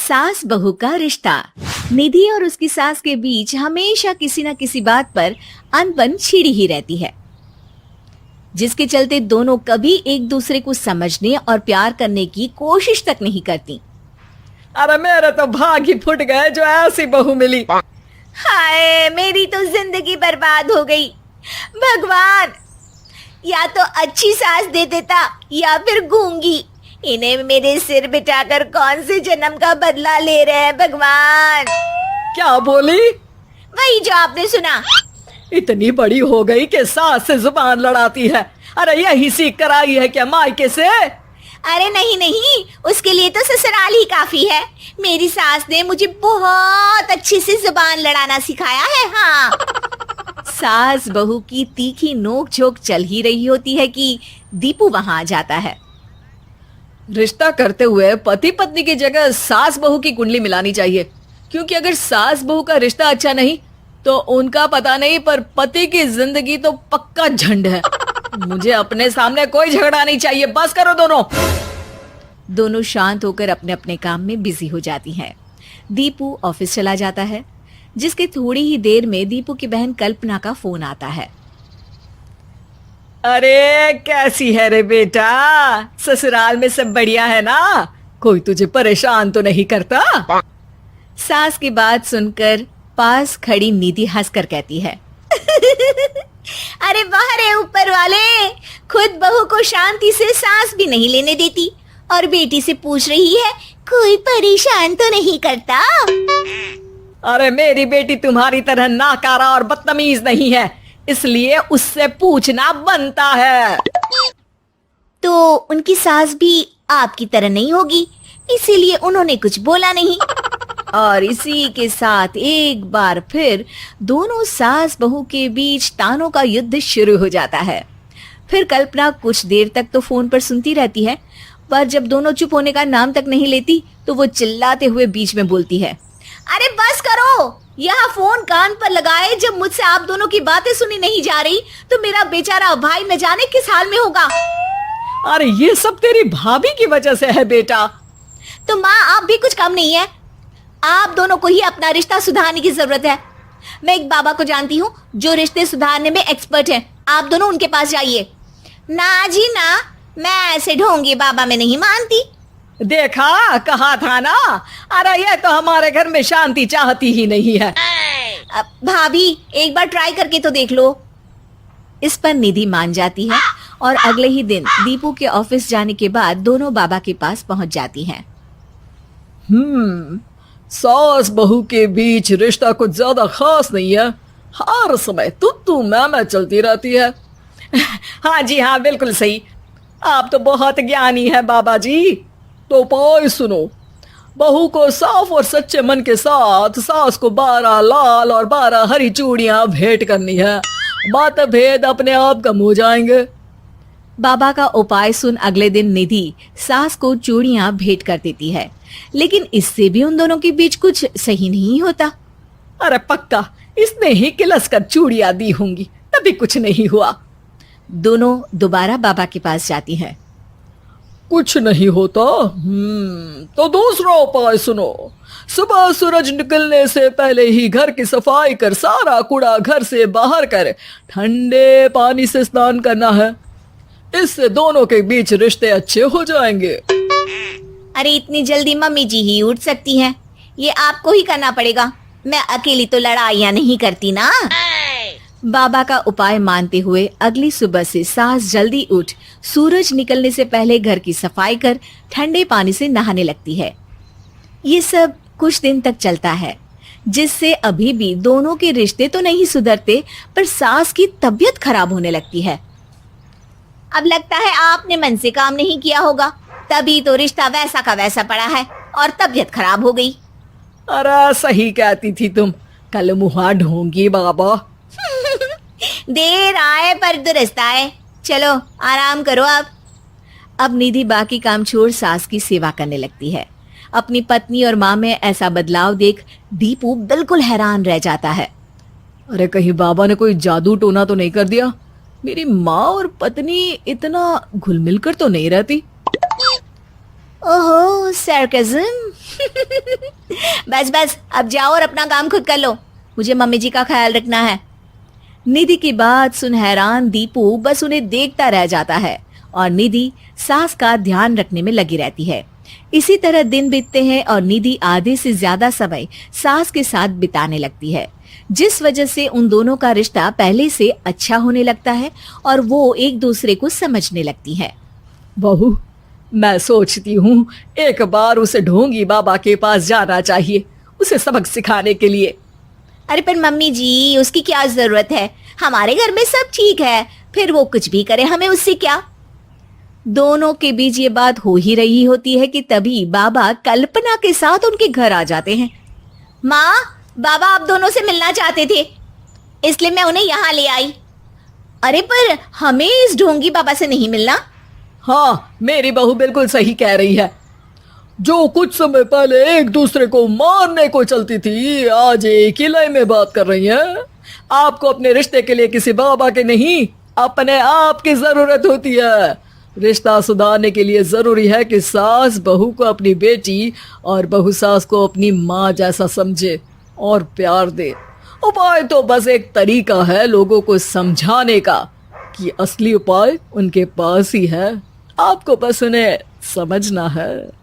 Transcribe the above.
सास बहू का रिश्ता। निधि और उसकी सास के बीच हमेशा किसी न किसी बात पर अनबन छिड़ी ही रहती है, जिसके चलते दोनों कभी एक दूसरे को समझने और प्यार करने की कोशिश तक नहीं करती। अरे मेरे तो भाग ही फुट गए जो ऐसी बहू मिली। हाय, मेरी तो जिंदगी बर्बाद हो गई। भगवान, या तो अच्छी सास दे देता या फिर गूंगी। इन्हें मेरे सिर बिठाकर कौन से जन्म का बदला ले रहे हैं भगवान। क्या बोली? वही जो आपने सुना। इतनी बड़ी हो गई कि सास से जुबान लड़ाती है। अरे यही सीख कर आई है क्या मायके से? अरे नहीं नहीं, उसके लिए तो ससुराल ही काफी है। मेरी सास ने मुझे बहुत अच्छे से जुबान लड़ाना सिखाया है। हाँ। सास बहू की तीखी नोक झोंक चल ही रही होती है कि दीपू वहां आ जाता है। रिश्ता करते हुए पति पत्नी की जगह सास बहू की कुंडली मिलानी चाहिए, क्योंकि अगर सास बहू का रिश्ता अच्छा नहीं तो उनका पता नहीं, पर पति की जिंदगी तो पक्का झंड है। मुझे अपने सामने कोई झगड़ा नहीं चाहिए, बस करो दोनों। दोनों शांत होकर अपने अपने काम में बिजी हो जाती हैं। दीपू ऑफिस चला जाता है, जिसके थोड़ी ही देर में दीपू की बहन कल्पना का फोन आता है। अरे कैसी है रे बेटा? ससुराल में सब बढ़िया है ना? कोई तुझे परेशान तो नहीं करता? सास की बात सुनकर पास खड़ी निधि हंसकर कहती है, अरे वाह रे ऊपर वाले, खुद बहू को शांति से सांस भी नहीं लेने देती और बेटी से पूछ रही है कोई परेशान तो नहीं करता। अरे मेरी बेटी तुम्हारी तरह नाकारा और बदतमीज नहीं है, इसलिए उससे पूछना बनता है। तो उनकी सास भी आपकी तरह नहीं होगी, इसीलिए उन्होंने कुछ बोला नहीं। और इसी के साथ एक बार फिर दोनों सास बहू के बीच तानों का युद्ध शुरू हो जाता है। फिर कल्पना कुछ देर तक तो फोन पर सुनती रहती है, पर जब दोनों चुप होने का नाम तक नहीं लेती तो वो चिल्लाते हुए बीच में बोलती है, अरे बस करो, यहाँ फोन कान पर लगाए जब मुझसे आप दोनों की बातें सुनी नहीं जा रही तो मेरा बेचारा भाई न जाने किस हाल में होगा। अरे ये सब तेरी भाभी की वजह से है बेटा। तो माँ, आप भी कुछ कम नहीं है। आप दोनों को ही अपना रिश्ता सुधारने की जरूरत है। मैं एक बाबा को जानती हूँ जो रिश्ते सुधारने में एक्सपर्ट हैं। आप दोनों उनके पास जाइए। ना जी ना, मैं ऐसे ढोंगी बाबा में नहीं मानती। देखा, कहा था ना। अरे ये तो हमारे घर में शांति चाहती ही नहीं है। भाभी, एक बार ट्राई करके तो देख लो। इस पर निधि मान जाती है और अगले ही दिन दीपू के ऑफिस जाने के बाद दोनों बाबा के पास पहुंच जाती हैं। सास बहू के बीच रिश्ता कुछ ज्यादा खास नहीं है। हर समय तू मैं चलती रहती है। हाँ जी हाँ, बिल्कुल सही। आप तो बहुत ज्ञानी है बाबा जी। तो उपाय सुनो। बहू को साफ और सच्चे मन के साथ सास को 12 लाल और 12 हरी चूड़ियां भेंट करनी है। मतभेद अपने आप कम हो जाएंगे। बाबा का उपाय सुन अगले दिन निधि सास को चूड़ियां भेंट कर देती है, लेकिन इससे भी उन दोनों के बीच कुछ सही नहीं होता। अरे पक्का इसने ही किलस कर चूड़ियां दी होंगी, तभी कुछ नहीं हुआ। दोनों दोबारा बाबा के पास जाती हैं। कुछ नहीं होता। तो दूसरा उपाय सुनो। सुबह सूरज निकलने से पहले ही घर की सफाई कर सारा कूड़ा घर से बाहर कर ठंडे पानी से स्नान करना है। इससे दोनों के बीच रिश्ते अच्छे हो जाएंगे। अरे इतनी जल्दी मम्मी जी ही उठ सकती हैं? ये आपको ही करना पड़ेगा। मैं अकेली तो लड़ाइयाँ नहीं करती ना। बाबा का उपाय मानते हुए अगली सुबह से सास जल्दी उठ सूरज निकलने से पहले घर की सफाई कर ठंडे पानी से नहाने लगती है। ये सब कुछ दिन तक चलता है, जिससे अभी भी दोनों के रिश्ते तो नहीं सुधरते, पर सास की तबीयत खराब होने लगती है। अब लगता है आपने मन से काम नहीं किया होगा, तभी तो रिश्ता वैसा का वैसा पड़ा है और तबीयत खराब हो गई। अरे सही कहती थी तुम, कल मुहा ढोंगी बाबा। देर आए पर दुरुस्त आए। चलो आराम करो अब निधि बाकी काम छोड़ सास की सेवा करने लगती है। अपनी पत्नी और माँ में ऐसा बदलाव देख दीपू बिल्कुल हैरान रह जाता है। अरे कहीं बाबा ने कोई जादू टोना तो नहीं कर दिया? मेरी माँ और पत्नी इतना घुल मिल कर तो नहीं रहती। ओहो, सरकाज़म। बस बस, अब जाओ और अपना काम खुद कर लो, मुझे मम्मी जी का ख्याल रखना है। निधि की बात सुन हैरान दीपू बस उन्हें देखता रह जाता है और निधि सास का ध्यान रखने में लगी रहती है। इसी तरह दिन बीतते हैं और निधि आधे से ज्यादा समय सास के साथ बिताने लगती है, जिस वजह से उन दोनों का रिश्ता पहले से अच्छा होने लगता है और वो एक दूसरे को समझने लगती है। बहू, मैं सोचती हूँ एक बार उसे ढोंगी बाबा के पास जाना चाहिए, उसे सबक सिखाने के लिए। अरे पर मम्मी जी, उसकी क्या जरूरत है, हमारे घर में सब ठीक है, फिर वो कुछ भी करे, हमें उससे क्या। दोनों के बीच ये बात हो ही रही होती है कि तभी बाबा कल्पना के साथ उनके घर आ जाते हैं। माँ, बाबा आप दोनों से मिलना चाहते थे, इसलिए मैं उन्हें यहाँ ले आई। अरे पर हमें इस ढोंगी बाबा से नहीं मिलना। हाँ, मेरी बहू बिल्कुल सही कह रही है। जो कुछ समय पहले एक दूसरे को मारने को चलती थी, आज एक ही लय में बात कर रही है। आपको अपने रिश्ते के लिए किसी बाबा के नहीं, अपने आप की जरूरत होती है। रिश्ता सुधारने के लिए जरूरी है कि सास बहू को अपनी बेटी और बहू सास को अपनी माँ जैसा समझे और प्यार दे। उपाय तो बस एक तरीका है लोगों को समझाने का कि असली उपाय उनके पास ही है, आपको बस उन्हें समझना है।